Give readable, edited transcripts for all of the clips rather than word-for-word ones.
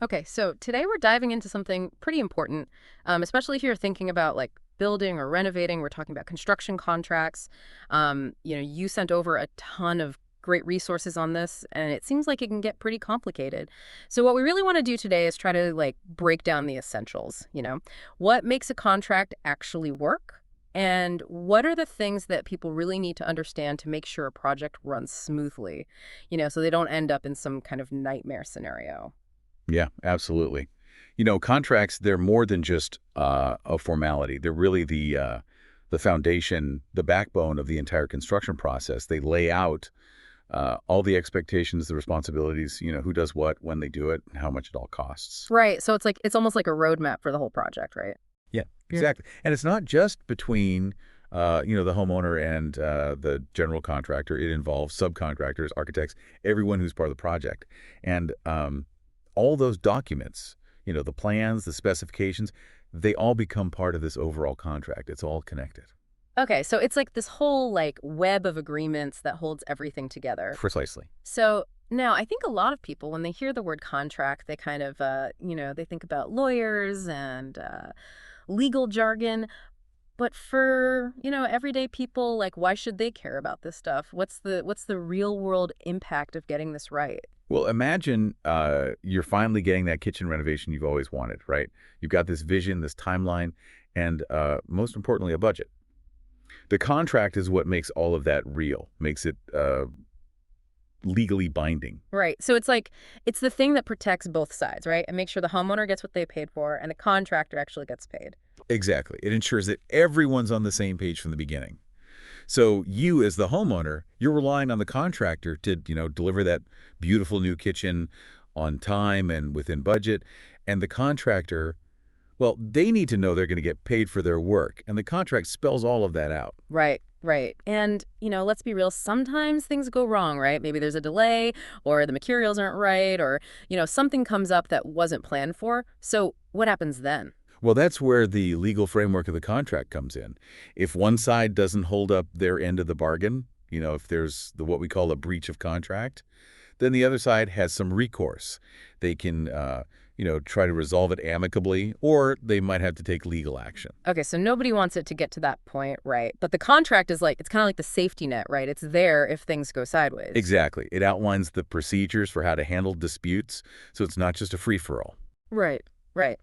Okay, so today we're diving into something pretty important, especially if you're thinking about like building or renovating. We're talking about construction contracts. You sent over a ton of great resources on this, and it seems like it can get pretty complicated. So what we really want to do today is try to like break down the essentials. What makes a contract actually work? And what are the things that people really need to understand to make sure a project runs smoothly, so they don't end up in some kind of nightmare scenario? Yeah, absolutely. Contracts, they're more than just a formality. They're really the foundation, the backbone of the entire construction process. They lay out all the expectations, the responsibilities, who does what, when they do it, and how much it all costs. Right. So it's almost like a roadmap for the whole project, right? Yeah, exactly. And it's not just between, the homeowner and the general contractor. It involves subcontractors, architects, everyone who's part of the project. And all those documents, the plans, the specifications, they all become part of this overall contract. It's all connected. Okay, so it's like this whole like web of agreements that holds everything together. Precisely. So now I think a lot of people, when they hear the word contract, they kind of, they think about lawyers and legal jargon. But for, everyday people, like, why should they care about this stuff? What's the real world impact of getting this right? Well, imagine you're finally getting that kitchen renovation you've always wanted, right? You've got this vision, this timeline, and most importantly, a budget. The contract is what makes all of that real, makes it legally binding. Right. So it's like it's the thing that protects both sides, right? And make sure the homeowner gets what they paid for and the contractor actually gets paid. Exactly. It ensures that everyone's on the same page from the beginning. So you, as the homeowner, you're relying on the contractor to, deliver that beautiful new kitchen on time and within budget. And the contractor, well, they need to know they're going to get paid for their work. And the contract spells all of that out. Right, right. And, let's be real, sometimes things go wrong, right? Maybe there's a delay or the materials aren't right or, something comes up that wasn't planned for. So what happens then? Well, that's where the legal framework of the contract comes in. If one side doesn't hold up their end of the bargain, if there's what we call a breach of contract, then the other side has some recourse. They can, try to resolve it amicably, or they might have to take legal action. Okay, so nobody wants it to get to that point, right? But the contract is like, it's kind of like the safety net, right? It's there if things go sideways. Exactly. It outlines the procedures for how to handle disputes, so it's not just a free-for-all. Right, right.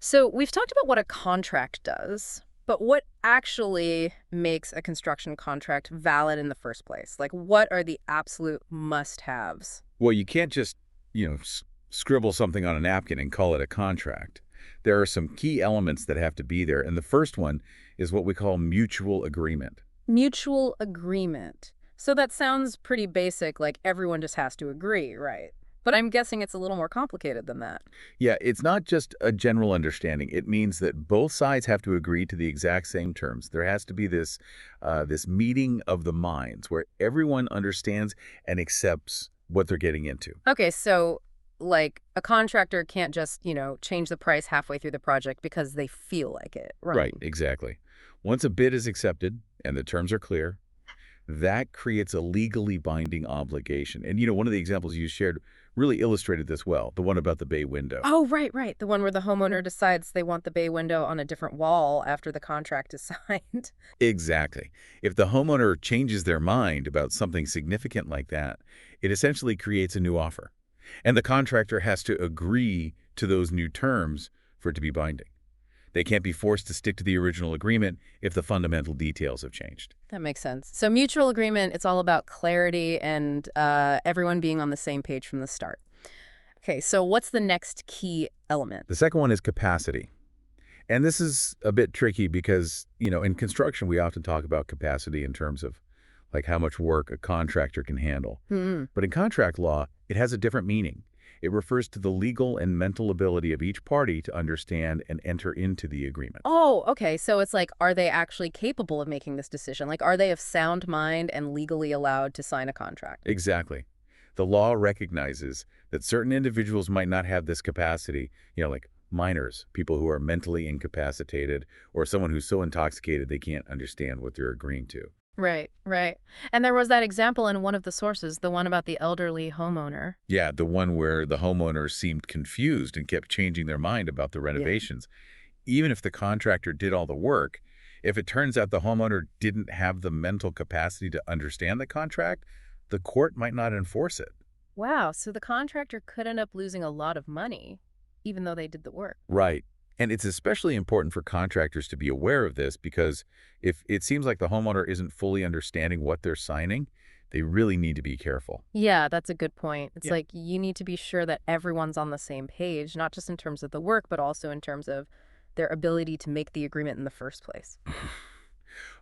So we've talked about what a contract does, but what actually makes a construction contract valid in the first place? Like, what are the absolute must-haves? Well, you can't just, scribble something on a napkin and call it a contract. There are some key elements that have to be there, and the first one is what we call mutual agreement. Mutual agreement. So that sounds pretty basic, like everyone just has to agree, right? But I'm guessing it's a little more complicated than that. Yeah, it's not just a general understanding. It means that both sides have to agree to the exact same terms. There has to be this meeting of the minds where everyone understands and accepts what they're getting into. Okay, so like a contractor can't just, change the price halfway through the project because they feel like it, right? Right, exactly. Once a bid is accepted and the terms are clear, that creates a legally binding obligation. And, one of the examples you shared really illustrated this well, the one about the bay window. Oh, right, right. The one where the homeowner decides they want the bay window on a different wall after the contract is signed. Exactly. If the homeowner changes their mind about something significant like that, it essentially creates a new offer. And the contractor has to agree to those new terms for it to be binding. They can't be forced to stick to the original agreement if the fundamental details have changed. That makes sense. So mutual agreement, it's all about clarity and everyone being on the same page from the start. Okay, so what's the next key element? The second one is capacity. And this is a bit tricky because, in construction, we often talk about capacity in terms of like how much work a contractor can handle. Hmm. But in contract law, it has a different meaning. It refers to the legal and mental ability of each party to understand and enter into the agreement. Oh, okay. So it's like, are they actually capable of making this decision? Like, are they of sound mind and legally allowed to sign a contract? Exactly. The law recognizes that certain individuals might not have this capacity, like minors, people who are mentally incapacitated, or someone who's so intoxicated they can't understand what they're agreeing to. Right, right. And there was that example in one of the sources, the one about the elderly homeowner. Yeah, the one where the homeowner seemed confused and kept changing their mind about the Yeah. renovations. Even if the contractor did all the work, if it turns out the homeowner didn't have the mental capacity to understand the contract, the court might not enforce it. Wow, so the contractor could end up losing a lot of money, even though they did the work. Right. And it's especially important for contractors to be aware of this because if it seems like the homeowner isn't fully understanding what they're signing, they really need to be careful. Yeah, that's a good point. It's Yeah. like you need to be sure that everyone's on the same page, not just in terms of the work, but also in terms of their ability to make the agreement in the first place.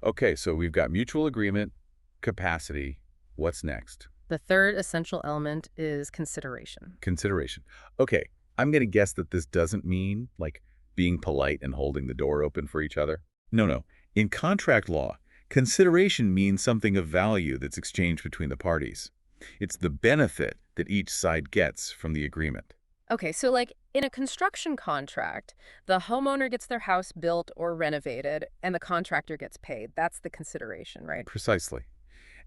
Okay, so we've got mutual agreement, capacity. What's next? The third essential element is consideration. Consideration. Okay, I'm going to guess that this doesn't mean like being polite and holding the door open for each other. No, no. In contract law, consideration means something of value that's exchanged between the parties. It's the benefit that each side gets from the agreement. Okay, so like in a construction contract, the homeowner gets their house built or renovated, and the contractor gets paid. That's the consideration, right? Precisely.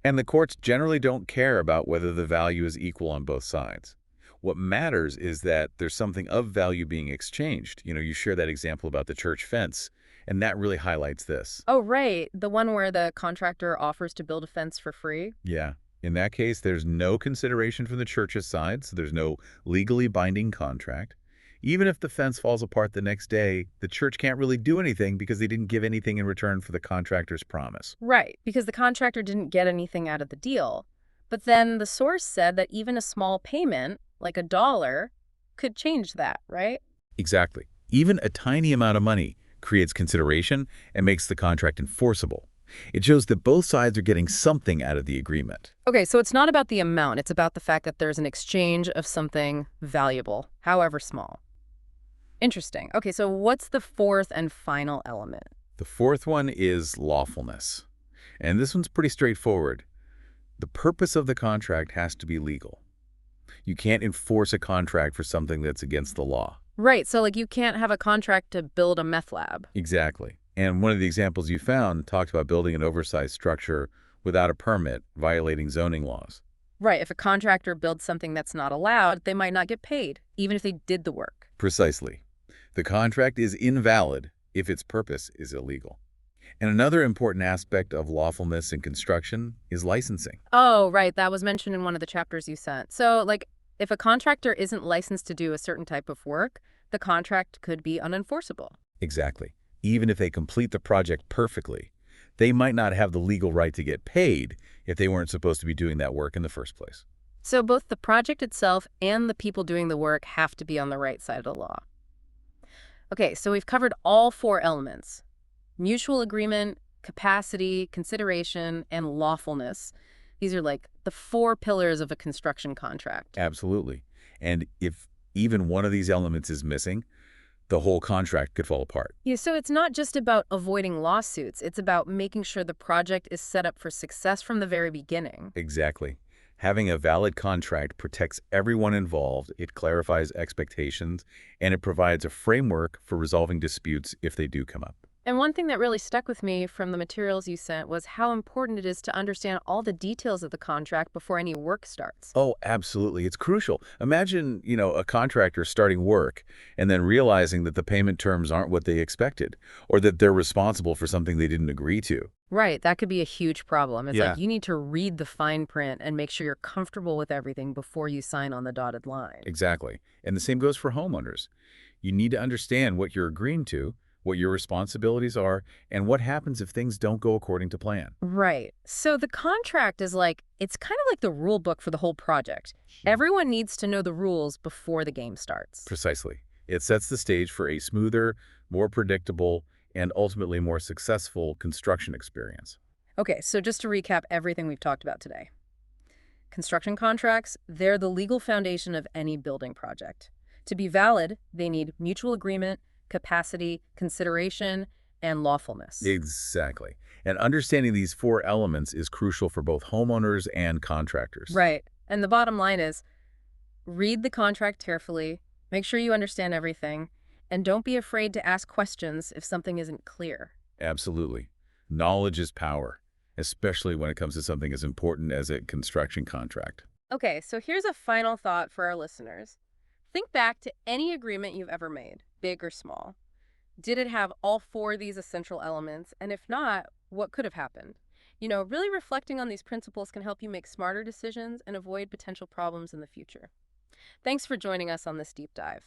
And the courts generally don't care about whether the value is equal on both sides. What matters is that there's something of value being exchanged. You share that example about the church fence, and that really highlights this. Oh, right. The one where the contractor offers to build a fence for free? Yeah. In that case, there's no consideration from the church's side, so there's no legally binding contract. Even if the fence falls apart the next day, the church can't really do anything because they didn't give anything in return for the contractor's promise. Right, because the contractor didn't get anything out of the deal. But then the source said that even a small payment, like $1, could change that, right? Exactly. Even a tiny amount of money creates consideration and makes the contract enforceable. It shows that both sides are getting something out of the agreement. Okay, so it's not about the amount. It's about the fact that there's an exchange of something valuable, however small. Interesting. Okay, so what's the fourth and final element? The fourth one is lawfulness. And this one's pretty straightforward. The purpose of the contract has to be legal. You can't enforce a contract for something that's against the law. Right, so like you can't have a contract to build a meth lab. Exactly. And one of the examples you found talked about building an oversized structure without a permit, violating zoning laws. Right, if a contractor builds something that's not allowed, they might not get paid, even if they did the work. Precisely. The contract is invalid if its purpose is illegal. And another important aspect of lawfulness in construction is licensing. Oh, right, that was mentioned in one of the chapters you sent. So, like, if a contractor isn't licensed to do a certain type of work, the contract could be unenforceable. Exactly. Even if they complete the project perfectly, they might not have the legal right to get paid if they weren't supposed to be doing that work in the first place. So both the project itself and the people doing the work have to be on the right side of the law. Okay, so we've covered all four elements: mutual agreement, capacity, consideration, and lawfulness. These are like the four pillars of a construction contract. Absolutely. And if even one of these elements is missing, the whole contract could fall apart. Yeah, so it's not just about avoiding lawsuits. It's about making sure the project is set up for success from the very beginning. Exactly. Having a valid contract protects everyone involved, it clarifies expectations, and it provides a framework for resolving disputes if they do come up. And one thing that really stuck with me from the materials you sent was how important it is to understand all the details of the contract before any work starts. Oh, absolutely. It's crucial. Imagine, a contractor starting work and then realizing that the payment terms aren't what they expected or that they're responsible for something they didn't agree to. Right, that could be a huge problem. It's Yeah. like you need to read the fine print and make sure you're comfortable with everything before you sign on the dotted line. Exactly. And the same goes for homeowners. You need to understand what you're agreeing to, what your responsibilities are, and what happens if things don't go according to plan. Right. So the contract is like, it's kind of like the rule book for the whole project. Everyone needs to know the rules before the game starts. Precisely. It sets the stage for a smoother, more predictable, and ultimately more successful construction experience. Okay, so just to recap everything we've talked about today. Construction contracts, they're the legal foundation of any building project. To be valid, they need mutual agreement, capacity, consideration, and lawfulness. Exactly. And understanding these four elements is crucial for both homeowners and contractors. Right. And the bottom line is read the contract carefully, make sure you understand everything, and don't be afraid to ask questions if something isn't clear. Absolutely. Knowledge is power. especially when it comes to something as important as a construction contract. Okay, so here's a final thought for our listeners. Think back to any agreement you've ever made, big or small. Did it have all four of these essential elements? And if not, what could have happened? Really reflecting on these principles can help you make smarter decisions and avoid potential problems in the future. Thanks for joining us on this deep dive.